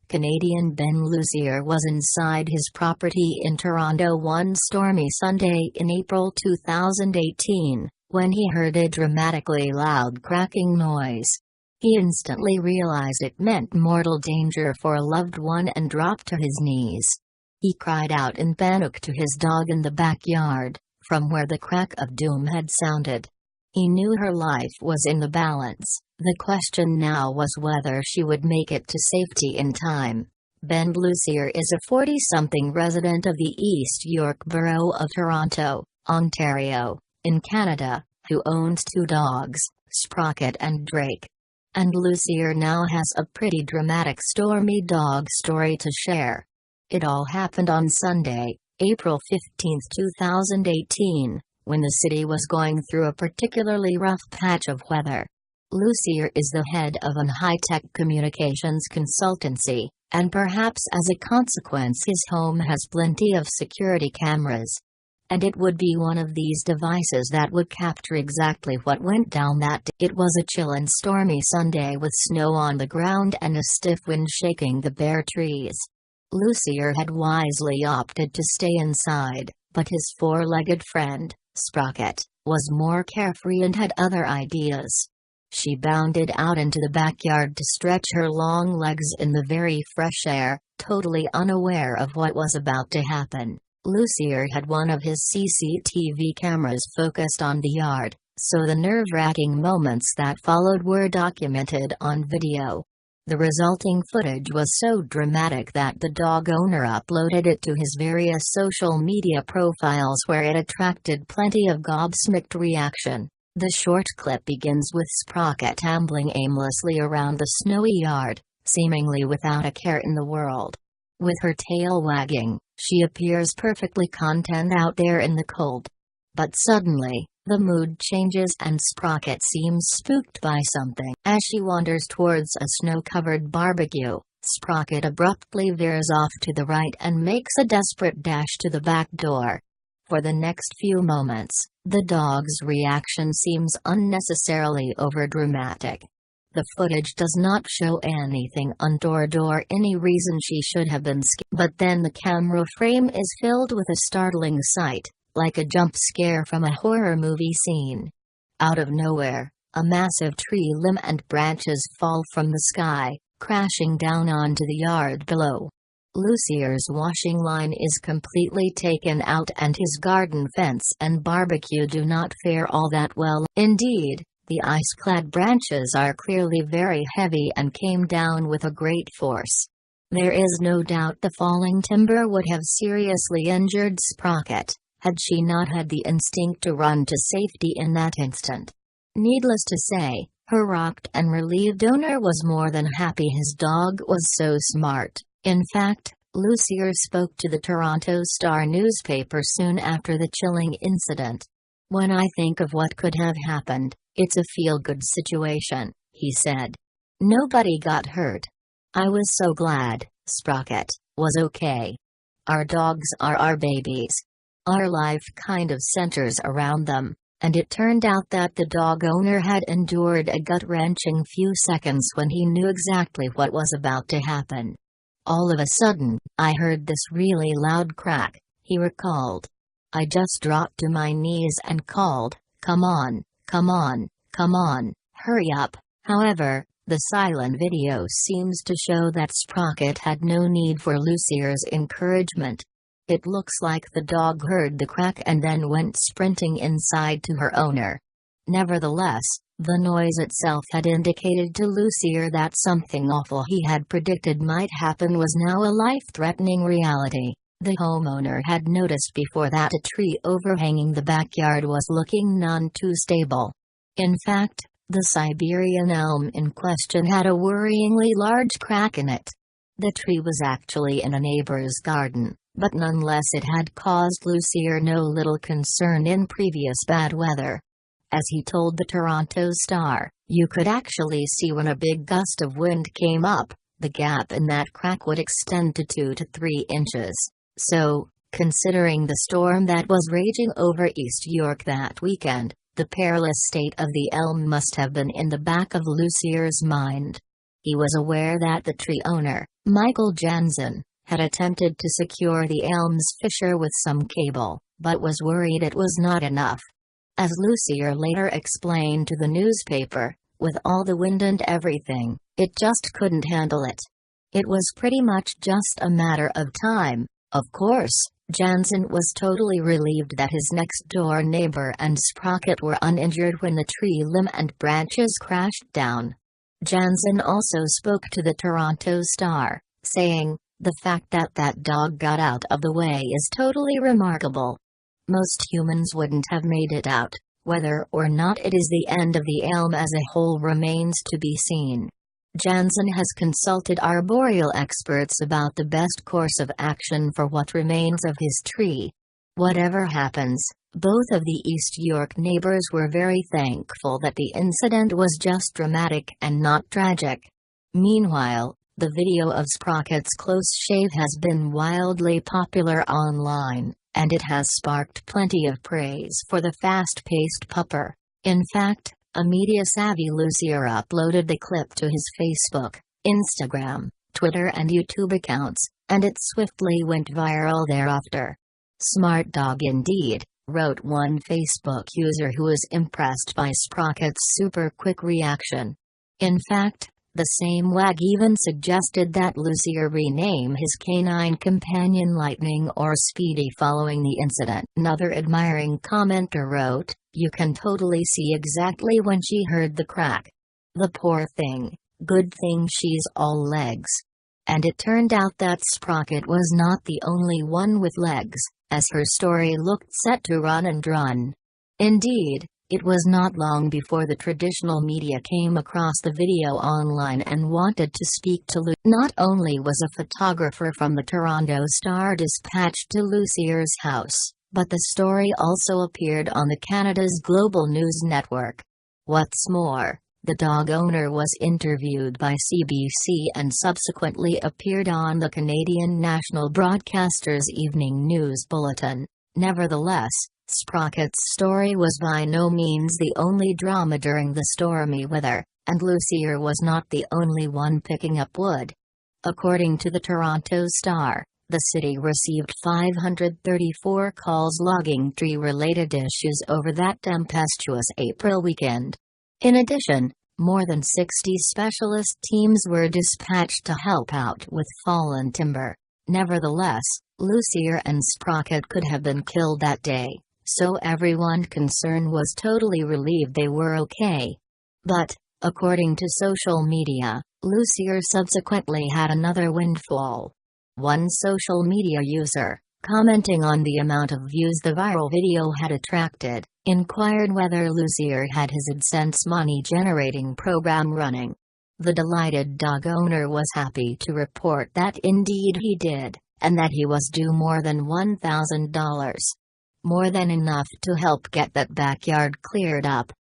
Canadian Ben Lucier was inside his property in Toronto one stormy Sunday in April 2018, when he heard a dramatically loud cracking noise. He instantly realized it meant mortal danger for a loved one and dropped to his knees. He cried out in panic to his dog in the backyard, from where the crack of doom had sounded. He knew her life was in the balance. The question now was whether she would make it to safety in time. Ben Lucier is a 40-something resident of the East York borough of Toronto, Ontario, in Canada, who owns two dogs, Sprocket and Drake. And Lucier now has a pretty dramatic stormy dog story to share. It all happened on Sunday, April 15, 2018, when the city was going through a particularly rough patch of weather. Lucier is the head of an high-tech communications consultancy, and perhaps as a consequence his home has plenty of security cameras. And it would be one of these devices that would capture exactly what went down that day. It was a chill and stormy Sunday with snow on the ground and a stiff wind shaking the bare trees. Lucier had wisely opted to stay inside, but his four-legged friend, Sprocket, was more carefree and had other ideas. She bounded out into the backyard to stretch her long legs in the very fresh air, totally unaware of what was about to happen. Lucier had one of his CCTV cameras focused on the yard, so the nerve-wracking moments that followed were documented on video. The resulting footage was so dramatic that the dog owner uploaded it to his various social media profiles, where it attracted plenty of gobsmacked reaction. The short clip begins with Sprocket ambling aimlessly around the snowy yard, seemingly without a care in the world. With her tail wagging, she appears perfectly content out there in the cold. But suddenly, the mood changes and Sprocket seems spooked by something. As she wanders towards a snow-covered barbecue, Sprocket abruptly veers off to the right and makes a desperate dash to the back door. For the next few moments, the dog's reaction seems unnecessarily overdramatic. The footage does not show anything untoward or any reason she should have been scared. But then the camera frame is filled with a startling sight, like a jump scare from a horror movie scene. Out of nowhere, a massive tree limb and branches fall from the sky, crashing down onto the yard below. Lucier's washing line is completely taken out and his garden fence and barbecue do not fare all that well. Indeed, the ice-clad branches are clearly very heavy and came down with a great force. There is no doubt the falling timber would have seriously injured Sprocket, had she not had the instinct to run to safety in that instant. Needless to say, her rocked and relieved owner was more than happy his dog was so smart. In fact, Lucier spoke to the Toronto Star newspaper soon after the chilling incident. "When I think of what could have happened, it's a feel-good situation," he said. "Nobody got hurt. I was so glad Sprocket was okay. Our dogs are our babies. Our life kind of centers around them." And it turned out that the dog owner had endured a gut-wrenching few seconds when he knew exactly what was about to happen. "All of a sudden, I heard this really loud crack," he recalled. "I just dropped to my knees and called, 'Come on, come on, come on, hurry up.'" However, the silent video seems to show that Sprocket had no need for Lucier's encouragement. It looks like the dog heard the crack and then went sprinting inside to her owner. Nevertheless, the noise itself had indicated to Lucier that something awful he had predicted might happen was now a life-threatening reality. The homeowner had noticed before that a tree overhanging the backyard was looking none too stable. In fact, the Siberian elm in question had a worryingly large crack in it. The tree was actually in a neighbor's garden, but nonetheless it had caused Lucier no little concern in previous bad weather. As he told the Toronto Star, "You could actually see when a big gust of wind came up, the gap in that crack would extend to 2 to 3 inches. So, considering the storm that was raging over East York that weekend, the perilous state of the elm must have been in the back of Lucier's mind. He was aware that the tree owner, Michael Jansen had attempted to secure the Elms fisher with some cable, but was worried it was not enough. As Lucier later explained to the newspaper, with all the wind and everything, it just couldn't handle it. It was pretty much just a matter of time. Of course, Jansen was totally relieved that his next-door neighbor and Sprocket were uninjured when the tree limb and branches crashed down. Jansen also spoke to the Toronto Star, saying, "The fact that that dog got out of the way is totally remarkable. Most humans wouldn't have made it out. Whether or not it is the end of the elm as a whole remains to be seen." Jansen has consulted arboreal experts about the best course of action for what remains of his tree. Whatever happens, both of the East York neighbors were very thankful that the incident was just dramatic and not tragic. Meanwhile, the video of Sprocket's close shave has been wildly popular online, and it has sparked plenty of praise for the fast-paced pupper. In fact, a media-savvy Lucier uploaded the clip to his Facebook, Instagram, Twitter and YouTube accounts, and it swiftly went viral thereafter. "Smart dog indeed," wrote one Facebook user who was impressed by Sprocket's super-quick reaction. In fact, the same wag even suggested that Lucier rename his canine companion Lightning or Speedy following the incident. Another admiring commenter wrote, "You can totally see exactly when she heard the crack. The poor thing, good thing she's all legs." And it turned out that Sprocket was not the only one with legs, as her story looked set to run and run. Indeed, it was not long before the traditional media came across the video online and wanted to speak to Lucier. Not only was a photographer from the Toronto Star dispatched to Lucier's house, but the story also appeared on the Canada's Global News Network. What's more, the dog owner was interviewed by CBC and subsequently appeared on the Canadian national broadcaster's evening news bulletin. Nevertheless, Sprocket's story was by no means the only drama during the stormy weather, and Lucier was not the only one picking up wood. According to the Toronto Star, the city received 534 calls logging tree-related issues over that tempestuous April weekend. In addition, more than 60 specialist teams were dispatched to help out with fallen timber. Nevertheless, Lucier and Sprocket could have been killed that day, so everyone concerned was totally relieved they were okay. But, according to social media, Lucier subsequently had another windfall. One social media user, commenting on the amount of views the viral video had attracted, inquired whether Lucier had his AdSense money-generating program running. The delighted dog owner was happy to report that indeed he did, and that he was due more than $1,000. More than enough to help get that backyard cleared up.